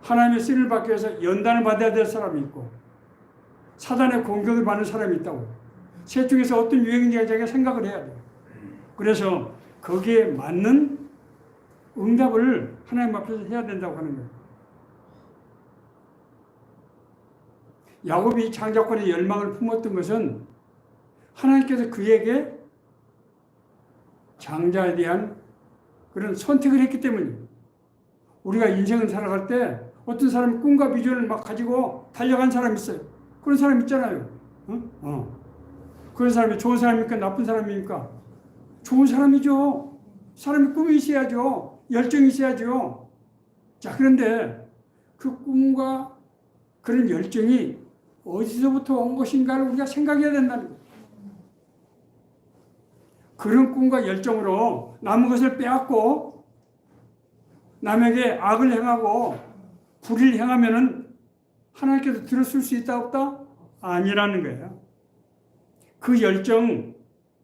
하나님의 쓰임을 받기 위해서 연단을 받아야 될 사람이 있고, 사단의 공격을 받는 사람이 있다고. 셋 중에서 어떤 유형인지 자기가 생각을 해야 돼요. 그래서 거기에 맞는 응답을 하나님 앞에서 해야 된다고 하는 거예요. 야곱이 장자권의 열망을 품었던 것은 하나님께서 그에게 장자에 대한 그런 선택을 했기 때문이에요. 우리가 인생을 살아갈 때 어떤 사람이 꿈과 비전을 막 가지고 달려간 사람이 있어요. 그런 사람 있잖아요. 그런 사람이 좋은 사람입니까? 나쁜 사람입니까? 좋은 사람이죠. 사람이 꿈이 있어야죠. 열정이 있어야죠. 자, 그런데 그 꿈과 그런 열정이 어디서부터 온 것인가를 우리가 생각해야 된다는 거예요. 그런 꿈과 열정으로 남의 것을 빼앗고 남에게 악을 행하고 불의를 행하면은 하나님께서 들었을 수 있다 없다? 아니라는 거예요. 그 열정,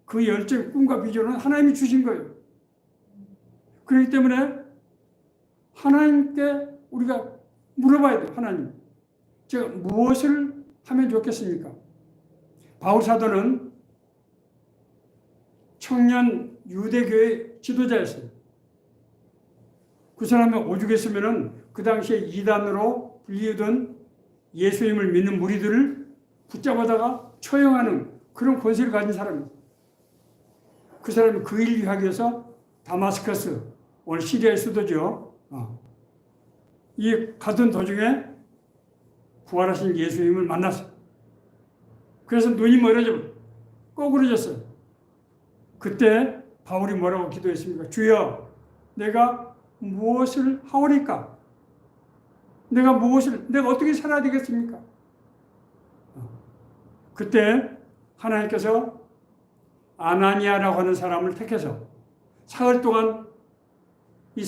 꿈과 비전은 하나님이 주신 거예요. 그렇기 때문에 하나님께 우리가 물어봐야 돼요. 하나님, 제가 무엇을 하면 좋겠습니까? 바울 사도는 청년 유대교회 지도자였어요. 그 사람이 오죽했으면은 그 당시에 이단으로 불리우던 예수님을 믿는 무리들을 붙잡아다가 처형하는 그런 권세를 가진 사람이에요. 그 사람이 그 일을 하기 위해서 다마스커스, 오늘 시리아의 수도죠. 이 가던 도중에 부활하신 예수님을 만났어요. 그래서 눈이 멀어져 꼬부러졌어요. 그때 바울이 뭐라고 기도했습니까? 주여, 내가 무엇을 하오리까? 내가 어떻게 살아야 되겠습니까? 그때 하나님께서 아나니아라고 하는 사람을 택해서 사흘 동안 이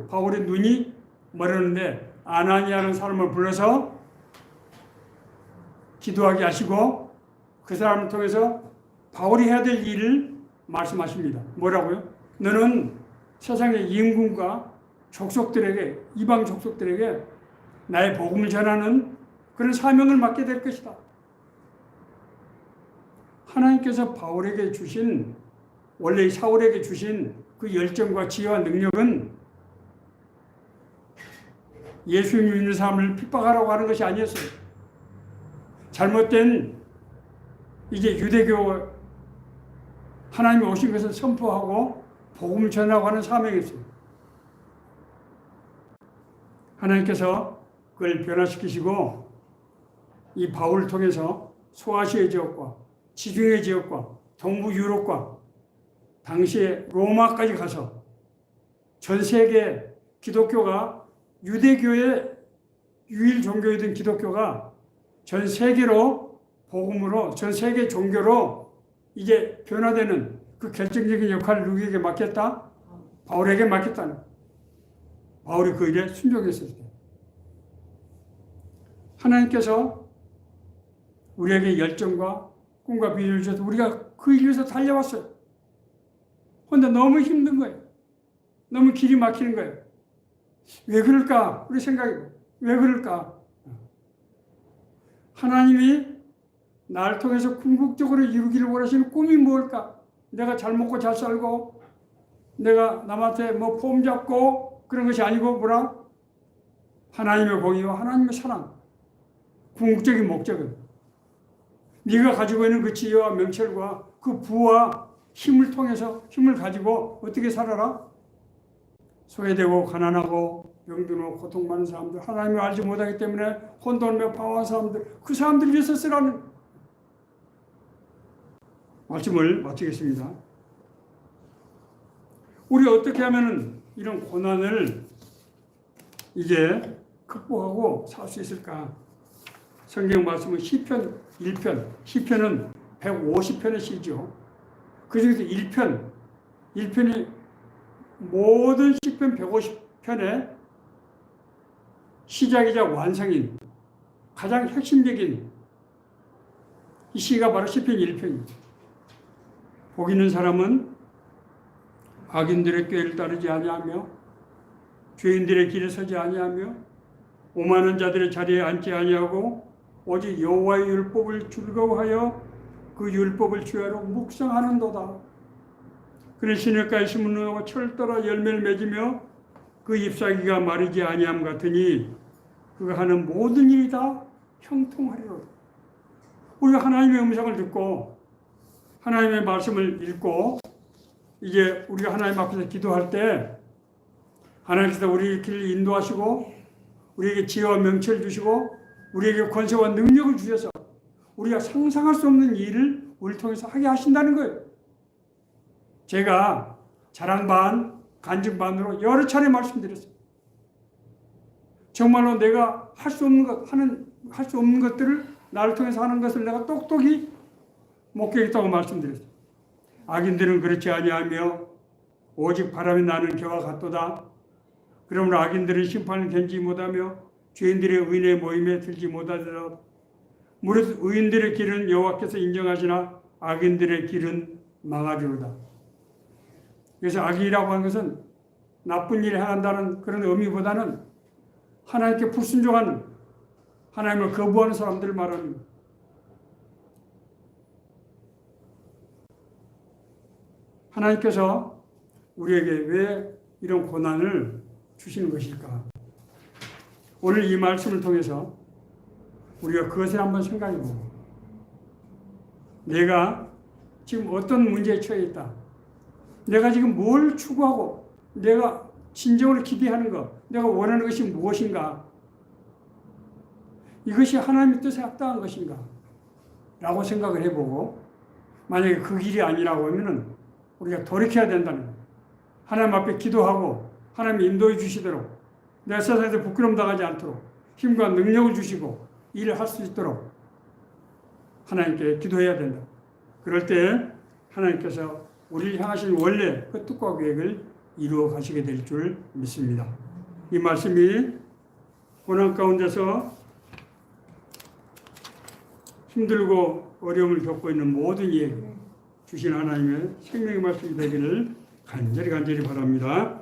바울의 눈이 멀었는데 아나니아라는 사람을 불러서 기도하게 하시고 그 사람을 통해서 바울이 해야 될 일을 말씀하십니다. 뭐라고요? 너는 세상의 임금과 족속들에게, 이방 족속들에게 나의 복음을 전하는 그런 사명을 맡게 될 것이다. 하나님께서 바울에게 주신, 원래 사울에게 주신 그 열정과 지혜와 능력은 예수님 믿는 사람을 핍박하라고 하는 것이 아니었어요. 잘못된 이제 유대교 하나님이 오신 것을 선포하고 복음을 전하고 하는 사명이었어요. 하나님께서 그걸 변화시키시고 이 바울을 통해서 소아시아 지역과 지중해 지역과 동부 유럽과 당시에 로마까지 가서 전 세계 기독교가 유대교의 유일 종교이던 기독교가 전 세계로 복음으로 전 세계 종교로 이제 변화되는 그 결정적인 역할을 누구에게 맡겼다? 바울에게 맡겼다는. 바울이 그 일에 순종했을 때 하나님께서 우리에게 열정과 꿈과 비전을 주셔서 우리가 그 일 위해서 달려왔어요. 그런데 너무 힘든 거예요. 너무 길이 막히는 거예요. 왜 그럴까? 우리 생각이 왜 그럴까? 하나님이 나를 통해서 궁극적으로 이루기를 원하시는 꿈이 뭘까? 내가 잘 먹고 잘 살고 내가 남한테 뭐 폼 잡고 그런 것이 아니고 뭐라? 하나님의 공의와 하나님의 사랑. 궁극적인 목적은 네가 가지고 있는 그 지혜와 명철과 그 부와 힘을 통해서 힘을 가지고 어떻게 살아라? 소외되고 가난하고 병들고 고통받는 사람들, 하나님을 알지 못하기 때문에 혼돈며 방황한 사람들, 그 사람들 위해서 쓰라는 말씀을 마치겠습니다. 우리 어떻게 하면 이런 고난을 이제 극복하고 살 수 있을까? 성경 말씀은 시편 1편, 시편은 150편의 시죠. 그 중에서 1편이 모든 시편 150편의 시작이자 완성인 가장 핵심적인 이 시가 바로 시편 1편입니다. 복 있는 사람은 악인들의 꾀를 따르지 아니하며 죄인들의 길에 서지 아니하며 오만한 자들의 자리에 앉지 아니하고 오직 여호와의 율법을 즐거워하여 그 율법을 주야로 묵상하는도다. 그는 시냇가에 심은 철따라 열매를 맺으며 그 잎사귀가 마르지 아니함 같으니 그가 하는 모든 일이 다 형통하리로다. 우리가 하나님의 음성을 듣고 하나님의 말씀을 읽고 이제 우리가 하나님 앞에서 기도할 때 하나님께서 우리 길을 인도하시고 우리에게 지혜와 명철을 주시고 우리에게 권세와 능력을 주셔서 우리가 상상할 수 없는 일을 우리를 통해서 하게 하신다는 거예요. 제가 자랑 반, 간증 반으로 여러 차례 말씀드렸어요. 정말로 내가 할 수 없는 것들을 나를 통해서 하는 것을 내가 똑똑히 목격했다고 말씀드렸어요. 악인들은 그렇지 아니하며 오직 바람이 나는 겨와 같도다. 그러므로 악인들은 심판을 견지 못하며 죄인들의 의인의 모임에 들지 못하더라. 무릇 의인들의 길은 여호와께서 인정하시나 악인들의 길은 망하리로다. 그래서 악이라고 하는 것은 나쁜 일을 행한다는 그런 의미보다는 하나님께 불순종하는, 하나님을 거부하는 사람들을 말합니다. 하나님께서 우리에게 왜 이런 고난을 주시는 것일까? 오늘 이 말씀을 통해서 우리가 그것을 한번 생각해 보고, 내가 지금 어떤 문제에 처해 있다. 내가 지금 뭘 추구하고 내가 진정으로 기대하는 것, 내가 원하는 것이 무엇인가? 이것이 하나님의 뜻에 합당한 것인가? 라고 생각을 해보고, 만약에 그 길이 아니라고 하면은 우리가 돌이켜야 된다는 거예요. 하나님 앞에 기도하고 하나님이 인도해 주시도록, 내가 세상에서 부끄럼 당하지 않도록 힘과 능력을 주시고 일을 할 수 있도록 하나님께 기도해야 된다. 그럴 때 하나님께서 우리를 향하신 원래 그 뜻과 계획을 이루어 가시게 될 줄 믿습니다. 이 말씀이 고난 가운데서 힘들고 어려움을 겪고 있는 모든 이에게 주신 하나님의 생명의 말씀이 되기를 간절히 바랍니다.